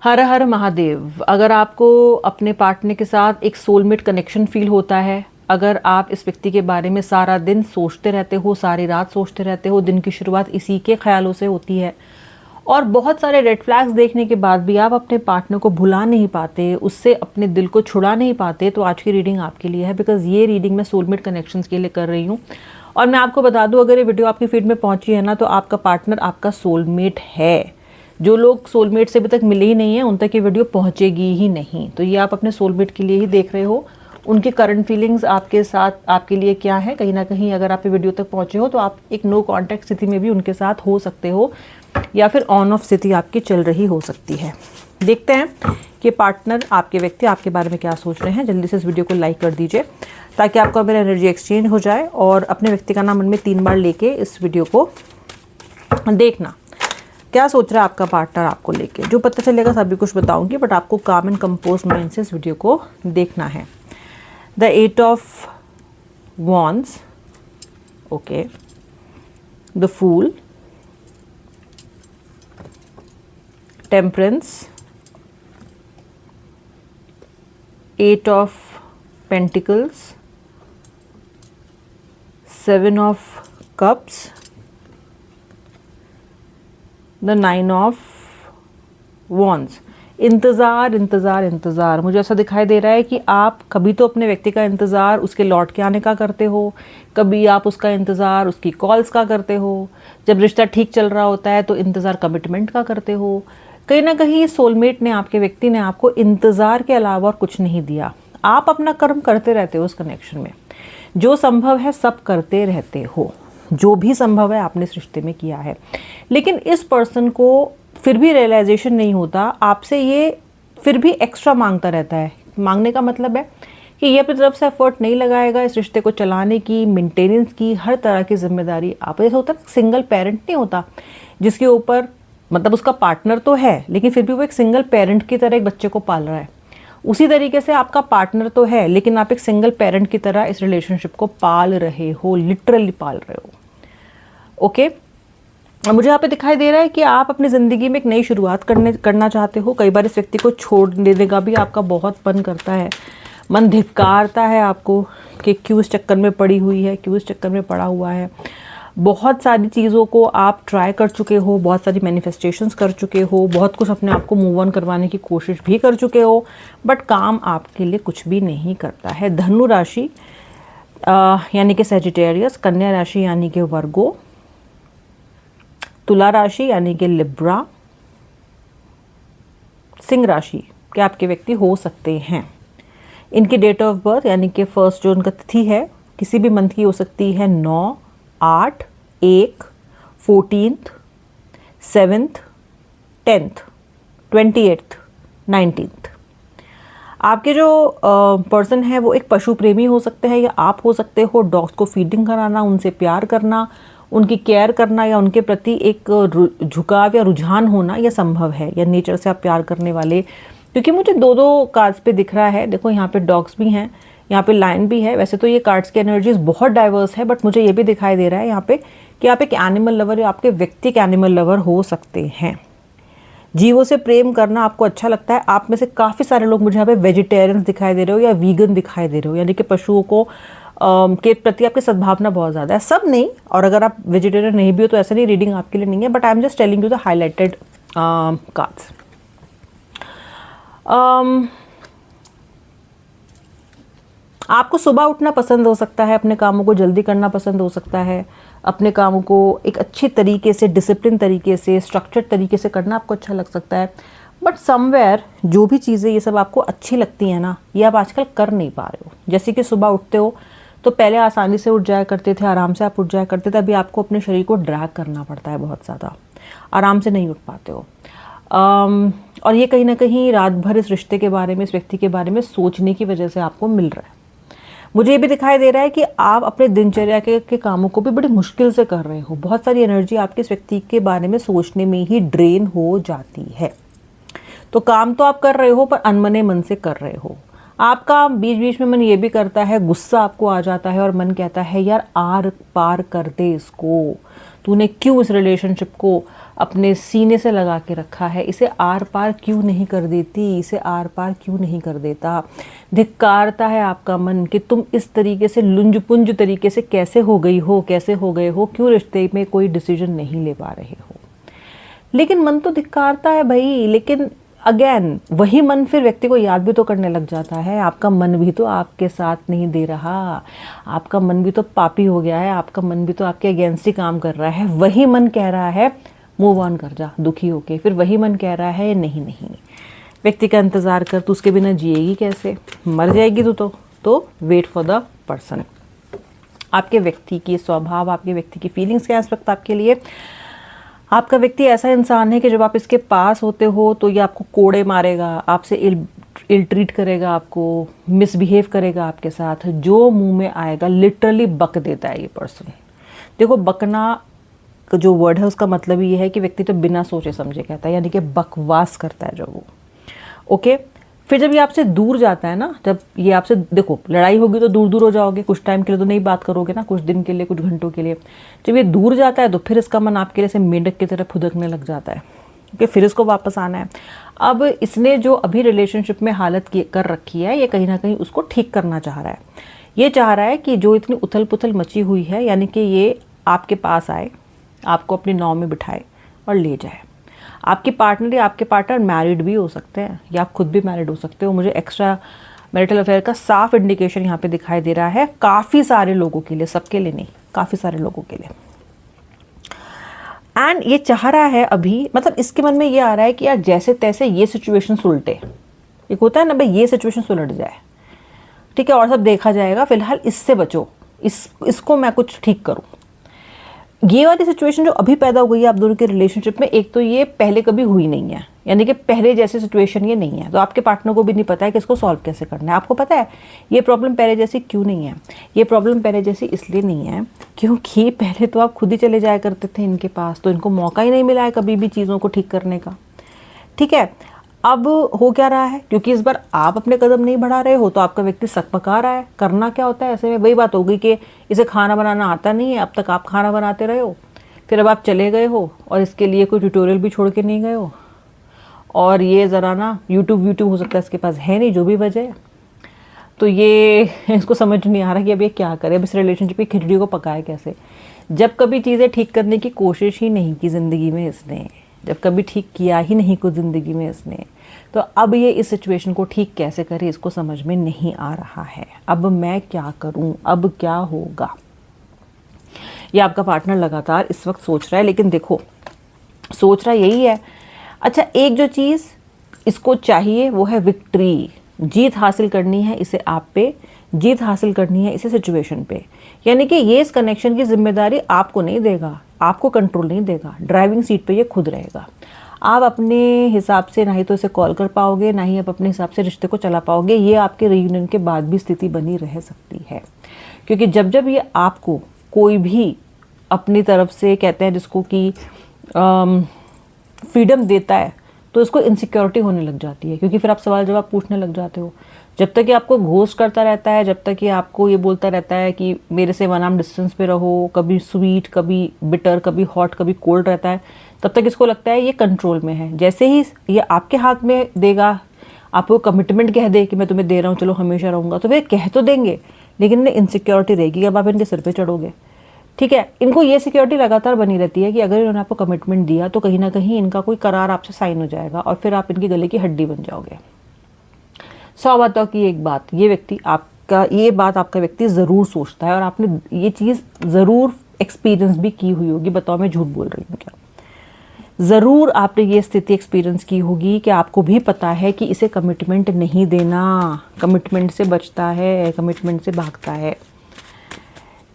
हर हर महादेव। अगर आपको अपने पार्टनर के साथ एक सोलमेट कनेक्शन फील होता है, अगर आप इस व्यक्ति के बारे में सारा दिन सोचते रहते हो, सारी रात सोचते रहते हो, दिन की शुरुआत इसी के ख्यालों से होती है और बहुत सारे रेड फ्लैग्स देखने के बाद भी आप अपने पार्टनर को भुला नहीं पाते, उससे अपने दिल को छुड़ा नहीं पाते, तो आज की रीडिंग आपके लिए है। बिकॉज ये रीडिंग मैं सोलमेट कनेक्शंस के लिए कर रही हूँ। और मैं आपको बता दूँ, अगर ये वीडियो आपकी फीड में पहुंची है ना, तो आपका पार्टनर आपका सोलमेट है। जो लोग सोलमेट से अभी तक मिले ही नहीं है, उन तक ये वीडियो पहुंचेगी ही नहीं। तो ये आप अपने सोलमेट के लिए ही देख रहे हो। उनके करंट फीलिंग्स आपके साथ, आपके लिए क्या है, कहीं ना कहीं अगर आप ये वीडियो तक पहुंचे हो तो आप एक नो कांटेक्ट स्थिति में भी उनके साथ हो सकते हो, या फिर ऑन ऑफ स्थिति आपकी चल रही हो सकती है। देखते हैं कि पार्टनर, आपके व्यक्ति आपके बारे में क्या सोच रहे हैं। जल्दी से इस वीडियो को लाइक कर दीजिए ताकि आपका मेरा एनर्जी एक्सचेंज हो जाए, और अपने व्यक्ति का नाम मन में 3 बार लेके इस वीडियो को देखना क्या सोच रहा है आपका पार्टनर आपको लेके। जो पता चलेगा सभी कुछ बताऊंगी, बट आपको काम एंड कंपोज माइंड से इस वीडियो को देखना है। The 8 of wands, okay, the fool, temperance, 8 of pentacles, 7 of cups, the 9 of wands. इंतज़ार इंतज़ार इंतज़ार, मुझे ऐसा दिखाई दे रहा है कि आप कभी तो अपने व्यक्ति का इंतज़ार उसके लौट के आने का करते हो, कभी आप उसका इंतज़ार उसकी कॉल्स का करते हो। जब रिश्ता ठीक चल रहा होता है तो इंतज़ार कमिटमेंट का करते हो। कहीं ना कहीं सोलमेट ने, आपके व्यक्ति ने आपको इंतज़ार के अलावा और कुछ नहीं दिया। आप अपना कर्म करते रहते हो उस कनेक्शन में, जो संभव है सब करते रहते हो, जो भी संभव है आपने इस रिश्ते में किया है। लेकिन इस पर्सन को फिर भी रियलाइजेशन नहीं होता, आपसे ये फिर भी एक्स्ट्रा मांगता रहता है। मांगने का मतलब है कि ये अपनी तरफ से एफर्ट नहीं लगाएगा इस रिश्ते को चलाने की, मेंटेनेंस की, हर तरह की जिम्मेदारी आप। जैसे होता है सिंगल पेरेंट नहीं होता जिसके ऊपर, मतलब उसका पार्टनर तो है लेकिन फिर भी वो एक सिंगल पेरेंट की तरह एक बच्चे को पाल रहा है। उसी तरीके से आपका पार्टनर तो है लेकिन आप एक सिंगल पेरेंट की तरह इस रिलेशनशिप को पाल रहे हो, लिटरली पाल रहे हो। ओके, मुझे यहाँ पे दिखाई दे रहा है कि आप अपनी ज़िंदगी में एक नई शुरुआत करना चाहते हो। कई बार इस व्यक्ति को छोड़ देने का भी आपका बहुत मन करता है, मन धिक्कारता है आपको कि क्यों इस चक्कर में पड़ी हुई है, क्यों इस चक्कर में पड़ा हुआ है। बहुत सारी चीज़ों को आप ट्राई कर चुके हो, बहुत सारी मैनिफेस्टेशंस कर चुके हो, बहुत कुछ अपने आप को मूव ऑन करवाने की कोशिश भी कर चुके हो, बट काम आपके लिए कुछ भी नहीं करता है। धनु राशि यानी कि सैजिटेरियस, कन्या राशि यानी कि वर्गो, तुला राशि यानी कि लिब्रा, सिंह राशि के आपके व्यक्ति हो सकते हैं। इनकी डेट ऑफ बर्थ यानी कि फर्स्ट जो उनका तिथि है किसी भी मंथ की हो सकती है 9, 8, 1, 14, 7, 10, 28, 19। आपके जो पर्सन है वो एक पशु प्रेमी हो सकते हैं, या आप हो सकते हो। डॉग्स को फीडिंग कराना, उनसे प्यार करना, उनकी केयर करना, या उनके प्रति एक झुकाव या रुझान होना, यह संभव है। या नेचर से आप प्यार करने वाले, क्योंकि मुझे 2 कार्ड्स पे दिख रहा है। देखो यहाँ पे डॉग्स भी हैं, यहाँ पे लायन भी है। वैसे तो ये कार्ड्स की एनर्जीज बहुत डाइवर्स है, बट मुझे ये भी दिखाई दे रहा है यहाँ पे कि आप एक एनिमल लवर या आपके व्यक्ति एक एनिमल लवर हो सकते हैं। जीवों से प्रेम करना आपको अच्छा लगता है। आप में से काफ़ी सारे लोग मुझे यहाँ पे वेजिटेरियंस दिखाई दे रहे हो या वीगन दिखाई दे रहे हो, यानी कि पशुओं को के प्रति आपकी सद्भावना बहुत ज़्यादा है। सब नहीं, और अगर आप वेजिटेरियन नहीं भी हो तो ऐसा नहीं रीडिंग आपके लिए नहीं है, but I am just telling you the highlighted cards. आपको सुबह उठना पसंद हो सकता है, अपने कामों को जल्दी करना पसंद हो सकता है, अपने कामों को एक अच्छी तरीके से, डिसिप्लिन तरीके से, स्ट्रक्चर्ड तरीके से करना आपको अच्छा लग सकता है। बट समवेयर जो भी चीज़ें ये सब आपको अच्छी लगती हैं ना, ये आप आजकल कर नहीं पा रहे हो। जैसे कि सुबह उठते हो तो पहले आसानी से उठ जाया करते थे, आराम से आप उठ जाया करते थे। अभी आपको अपने शरीर को ड्रैग करना पड़ता है बहुत ज़्यादा, आराम से नहीं उठ पाते हो। और ये कहीं ना कहीं रात भर इस रिश्ते के बारे में, इस व्यक्ति के बारे में सोचने की वजह से आपको मिल रहा है। मुझे ये भी दिखाई दे रहा है कि आप अपने दिनचर्या के कामों को भी बड़ी मुश्किल से कर रहे हो। बहुत सारी एनर्जी आपके इस व्यक्ति के बारे में सोचने में ही ड्रेन हो जाती है। तो काम तो आप कर रहे हो पर अनमने मन से कर रहे हो। आपका बीच बीच में मन ये भी करता है, गुस्सा आपको आ जाता है और मन कहता है यार आर पार कर दे इसको, तूने क्यों इस रिलेशनशिप को अपने सीने से लगा के रखा है, इसे आर पार क्यों नहीं कर देती, इसे आर पार क्यों नहीं कर देता। धिक्कारता है आपका मन कि तुम इस तरीके से लुंज पुंज तरीके से कैसे हो गई हो, कैसे हो गए हो, क्यों रिश्ते में कोई डिसीजन नहीं ले पा रहे हो। लेकिन मन तो धिक्कारता है भाई, लेकिन अगेन वही मन फिर व्यक्ति को याद भी तो करने लग जाता है। आपका मन भी तो आपके साथ नहीं दे रहा, आपका मन भी तो पापी हो गया है, आपका मन भी तो आपके अगेंस्ट ही काम कर रहा है। वही मन कह रहा है मूव ऑन कर जा दुखी होके, फिर वही मन कह रहा है नहीं नहीं व्यक्ति का इंतज़ार कर, तू उसके बिना जिएगी कैसे, मर जाएगी तू तो वेट फॉर द पर्सन। आपके व्यक्ति की स्वभाव, आपके व्यक्ति की फीलिंग्स क्या है इस वक्त आपके लिए। आपका व्यक्ति ऐसा इंसान है कि जब आप इसके पास होते हो तो ये आपको कोड़े मारेगा, आपसे इल ट्रीट करेगा, आपको मिसबिहेव करेगा आपके साथ, जो मुंह में आएगा लिटरली बक देता है ये पर्सन। देखो बकना जो वर्ड है उसका मतलब ये है कि व्यक्ति तो बिना सोचे समझे कहता है, यानी कि बकवास करता है जो वो। ओके, फिर जब ये आपसे दूर जाता है ना, जब ये आपसे, देखो लड़ाई होगी तो दूर दूर हो जाओगे, कुछ टाइम के लिए तो नहीं बात करोगे ना, कुछ दिन के लिए, कुछ घंटों के लिए। जब ये दूर जाता है तो फिर इसका मन आपके लिए से मेंढक की तरह फुदकने लग जाता है कि फिर इसको वापस आना है। अब इसने जो अभी रिलेशनशिप में हालत कर रखी है, ये कहीं ना कहीं उसको ठीक करना चाह रहा है। ये चाह रहा है कि जो इतनी उथल पुथल मची हुई है, यानी कि ये आपके पास आए, आपको अपनी नाव में बिठाए और ले जाए। आपकी पार्टनर या आपके पार्टनर मैरिड भी हो सकते हैं या आप खुद भी मैरिड हो सकते हो। मुझे एक्स्ट्रा मैरिटल अफेयर का साफ इंडिकेशन यहाँ पे दिखाई दे रहा है काफ़ी सारे लोगों के लिए, सबके लिए नहीं, काफ़ी सारे लोगों के लिए। एंड ये चाह रहा है अभी, मतलब इसके मन में ये आ रहा है कि यार जैसे तैसे ये सिचुएशन सुलटे, एक होता है ना भाई, ये सिचुएशन सुलट जाए, ठीक है, और सब देखा जाएगा, फिलहाल इससे बचो, इसको मैं कुछ ठीक करूँ। ये वाली सिचुएशन जो अभी पैदा हो गई है आप दोनों के रिलेशनशिप में, एक तो ये पहले कभी हुई नहीं है, यानी कि पहले जैसी सिचुएशन ये नहीं है, तो आपके पार्टनर को भी नहीं पता है कि इसको सॉल्व कैसे करना है। आपको पता है ये प्रॉब्लम पहले जैसी क्यों नहीं है, ये प्रॉब्लम पहले जैसी इसलिए नहीं है क्योंकि पहले तो आप खुद ही चले जाया करते थे इनके पास, तो इनको मौका ही नहीं मिला है कभी भी चीज़ों को ठीक करने का। ठीक है, अब हो क्या रहा है, क्योंकि इस बार आप अपने कदम नहीं बढ़ा रहे हो तो आपका व्यक्ति सकपका रहा है। करना क्या होता है ऐसे में, वही बात हो गई कि इसे खाना बनाना आता नहीं है, अब तक आप खाना बनाते रहे हो, फिर अब आप चले गए हो और इसके लिए कोई ट्यूटोरियल भी छोड़ के नहीं गए हो, और ये ज़रा ना यूट्यूब हो सकता है इसके पास है नहीं, जो भी वजह है, तो ये इसको समझ नहीं आ रहा कि अब ये क्या करे, अब इस रिलेशनशिप की खिचड़ी को पकाए कैसे। जब कभी चीज़ें ठीक करने की कोशिश ही नहीं की ज़िंदगी में इसने, जब कभी ठीक किया ही नहीं कुछ ज़िंदगी में इसने, तो अब ये इस सिचुएशन को ठीक कैसे करे इसको समझ में नहीं आ रहा है। अब मैं क्या करूं, अब क्या होगा, ये आपका पार्टनर लगातार इस वक्त सोच रहा है। लेकिन देखो सोच रहा यही है, अच्छा एक जो चीज़ इसको चाहिए वो है विक्ट्री, जीत हासिल करनी है इसे आप पे, जीत हासिल करनी है इसे सिचुएशन पे। यानी कि ये इस कनेक्शन की जिम्मेदारी आपको नहीं देगा, आपको कंट्रोल नहीं देगा, ड्राइविंग सीट पे ये खुद रहेगा। आप अपने हिसाब से ना ही तो इसे कॉल कर पाओगे, ना ही आप अपने हिसाब से रिश्ते को चला पाओगे। ये आपके रियूनियन के बाद भी स्थिति बनी रह सकती है, क्योंकि जब जब ये आपको कोई भी अपनी तरफ से कहते हैं जिसको कि फ्रीडम देता है, तो इसको इनसिक्योरिटी होने लग जाती है, क्योंकि फिर आप सवाल जवाब पूछने लग जाते हो। जब तक ये आपको घोस्ट करता रहता है, जब तक ये आपको ये बोलता रहता है कि मेरे से 1 आर्म डिस्टेंस पे रहो, कभी स्वीट, कभी बिटर, कभी हॉट, कभी कोल्ड रहता है, तब तक इसको लगता है ये कंट्रोल में है। जैसे ही ये आपके हाथ में देगा, आपको कमिटमेंट कह दे कि मैं तुम्हें दे रहा हूँ, चलो हमेशा रहूँगा, तो वे कह तो देंगे, लेकिन इन्हें इनसिक्योरिटी रहेगी, अब आप इनके सिर पे चढ़ोगे। ठीक है, इनको ये सिक्योरिटी लगातार बनी रहती है कि अगर इन्होंने आपको कमिटमेंट दिया तो कहीं ना कहीं इनका कोई करार आपसे साइन हो जाएगा और फिर आप इनके गले की हड्डी बन जाओगे। 100 बातों की एक बात, ये व्यक्ति आपका, ये बात आपका व्यक्ति ज़रूर सोचता है और आपने ये चीज़ ज़रूर एक्सपीरियंस भी की हुई होगी। बताओ मैं झूठ बोल रही हूँ क्या? ज़रूर आपने ये स्थिति एक्सपीरियंस की होगी कि आपको भी पता है कि इसे कमिटमेंट नहीं देना, कमिटमेंट से बचता है, कमिटमेंट से भागता है।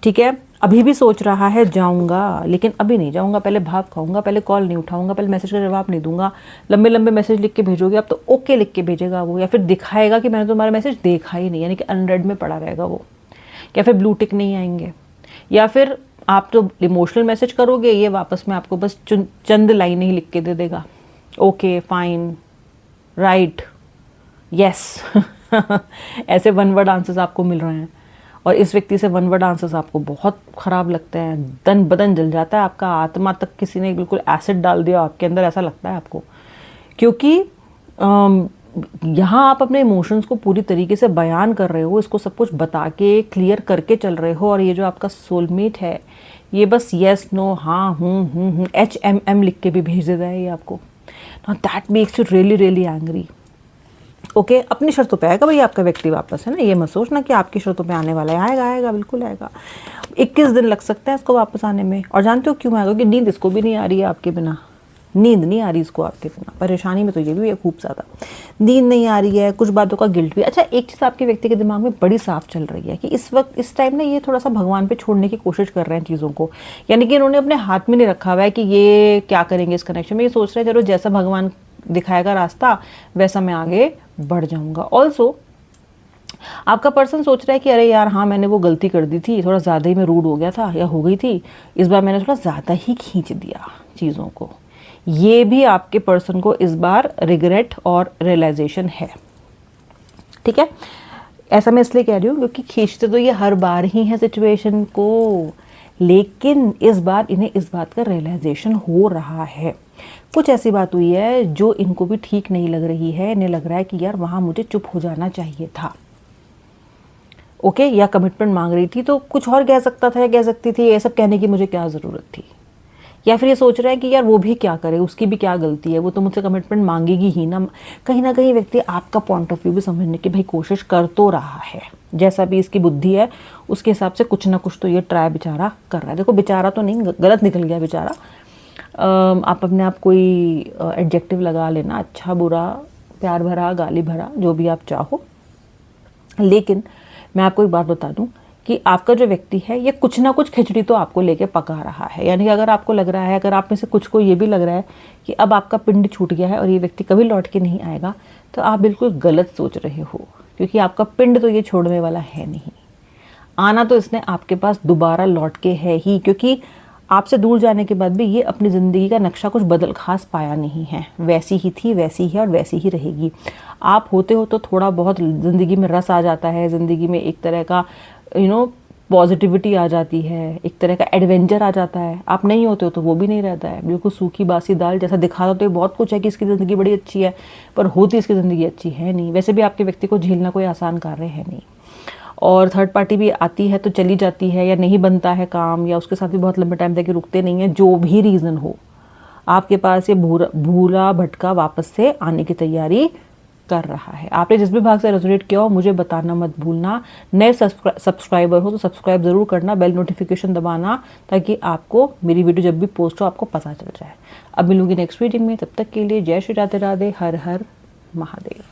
ठीक है, अभी भी सोच रहा है जाऊंगा, लेकिन अभी नहीं जाऊंगा, पहले भाप खाऊंगा, पहले कॉल नहीं उठाऊंगा, पहले मैसेज का जवाब नहीं दूंगा। लंबे लंबे मैसेज लिख के भेजोगे अब तो ओके लिख के भेजेगा वो, या फिर दिखाएगा कि मैंने तुम्हारा मैसेज देखा ही नहीं, यानी कि अनरेड में पड़ा रहेगा वो, या फिर ब्लू टिक नहीं आएंगे, या फिर आप तो इमोशनल मैसेज करोगे, ये वापस में आपको बस चंद लाइनें ही लिख के दे देगा, ओके फाइन राइट यस ऐसे 1 वर्ड आंसर्स आपको मिल रहे हैं। और इस व्यक्ति से वन वर्ड आंसर्स आपको बहुत ख़राब लगते हैं, तन बदन जल जाता है आपका, आत्मा तक किसी ने बिल्कुल एसिड डाल दिया आपके अंदर, ऐसा लगता है आपको। क्योंकि यहाँ आप अपने इमोशंस को पूरी तरीके से बयान कर रहे हो, इसको सब कुछ बता के क्लियर करके चल रहे हो, और ये जो आपका सोलमेट है ये बस येस नो हाँ हूँ HMM लिख के भी भेज देता है ये आपको। ना that makes you really really angry. Okay, अपनी शर्तों पे आएगा भाई आपका व्यक्ति वापस, है ना, ये मत सोचना कि आपकी शर्तों पे आने वाला है, आएगा आएगा बिल्कुल आएगा। 21 दिन लग सकते हैं इसको वापस आने में। और जानते हो क्यों आएगा? क्योंकि नींद इसको भी नहीं आ रही है आपके बिना, नींद नहीं आ रही इसको आपके बिना। परेशानी में तो ये भी है खूब ज़्यादा, नींद नहीं आ रही है, कुछ बातों का गिल्ट भी। अच्छा, एक चीज़ आपके व्यक्ति के दिमाग में बड़ी साफ चल रही है कि इस वक्त इस टाइम ना ये थोड़ा सा भगवान पे छोड़ने की कोशिश कर रहे हैं चीज़ों को, यानी कि इन्होंने अपने हाथ में नहीं रखा हुआ है कि ये क्या करेंगे इस कनेक्शन में। ये सोच रहे हैं चलो जैसा भगवान दिखाएगा रास्ता वैसा मैं आगे बढ़ जाऊँगा। ऑल्सो आपका पर्सन सोच रहा है कि अरे यार हाँ, मैंने वो गलती कर दी थी, थोड़ा ज़्यादा ही मैं रूड हो गया था या हो गई थी, इस बार मैंने थोड़ा ज़्यादा ही खींच दिया चीज़ों को। ये भी आपके पर्सन को इस बार रिग्रेट और रियलाइजेशन है, ठीक है। ऐसा मैं इसलिए कह रही हूँ क्योंकि खींचते तो ये हर बार ही है सिचुएशन को, लेकिन इस बार इन्हें इस बात का रियलाइजेशन हो रहा है। कुछ ऐसी बात हुई है जो इनको भी ठीक नहीं लग रही है, इन्हें लग रहा है कि यार वहाँ मुझे चुप हो जाना चाहिए था, ओके, या कमिटमेंट मांग रही थी तो कुछ और कह सकता था या कह सकती थी, ये सब कहने की मुझे क्या ज़रूरत थी। या फिर ये सोच रहा है कि यार वो भी क्या करे, उसकी भी क्या गलती है, वो तो मुझसे कमिटमेंट मांगेगी ही ना कहीं व्यक्ति आपका पॉइंट ऑफ व्यू भी समझने की भाई कोशिश कर तो रहा है, जैसा भी इसकी बुद्धि है उसके हिसाब से कुछ ना कुछ तो ये ट्राई बेचारा कर रहा है। देखो बेचारा तो नहीं, गलत निकल गया बेचारा, आप अपने आप कोई एडजेक्टिव लगा लेना, अच्छा बुरा प्यार भरा गाली भरा जो भी आप चाहो। लेकिन मैं आपको एक बात बता दूं कि आपका जो व्यक्ति है ये कुछ ना कुछ खिचड़ी तो आपको लेके पका रहा है। यानी कि अगर आपको लग रहा है, अगर आप में से कुछ को ये भी लग रहा है कि अब आपका पिंड छूट गया है और ये व्यक्ति कभी लौट के नहीं आएगा, तो आप बिल्कुल गलत सोच रहे हो, क्योंकि आपका पिंड तो ये छोड़ने वाला है नहीं। आना तो इसने आपके पास दोबारा लौट के है ही, क्योंकि आपसे दूर जाने के बाद भी ये अपनी ज़िंदगी का नक्शा कुछ बदल खास पाया नहीं है, वैसी ही थी, वैसी है और वैसी ही रहेगी। आप होते हो तो थोड़ा बहुत ज़िंदगी में रस आ जाता है, ज़िंदगी में एक तरह का पॉजिटिविटी आ जाती है, एक तरह का एडवेंचर आ जाता है। आप नहीं होते हो तो वो भी नहीं रहता है, बिल्कुल सूखी बासी दाल जैसा दिखाता तो ये बहुत कुछ है कि इसकी ज़िंदगी बड़ी अच्छी है, पर होती इसकी ज़िंदगी अच्छी है नहीं। वैसे भी आपके व्यक्ति को झेलना कोई आसान कार्य है नहीं, और थर्ड पार्टी भी आती है तो चली जाती है, या नहीं बनता है काम, या उसके साथ भी बहुत लंबे टाइम तक रुकते नहीं है। जो भी रीज़न हो, आपके पास ये भूरा भटका वापस से आने की तैयारी कर रहा है। आपने जिस भी भाग से रेजोनेट किया हो मुझे बताना मत भूलना। नए सब्सक्राइबर हो तो सब्सक्राइब ज़रूर करना, बेल नोटिफिकेशन दबाना, ताकि आपको मेरी वीडियो जब भी पोस्ट हो आपको पता चल जाए। अब मिलूंगी नेक्स्ट वीडियो में, तब तक के लिए जय श्री राधे राधे, हर हर महादेव।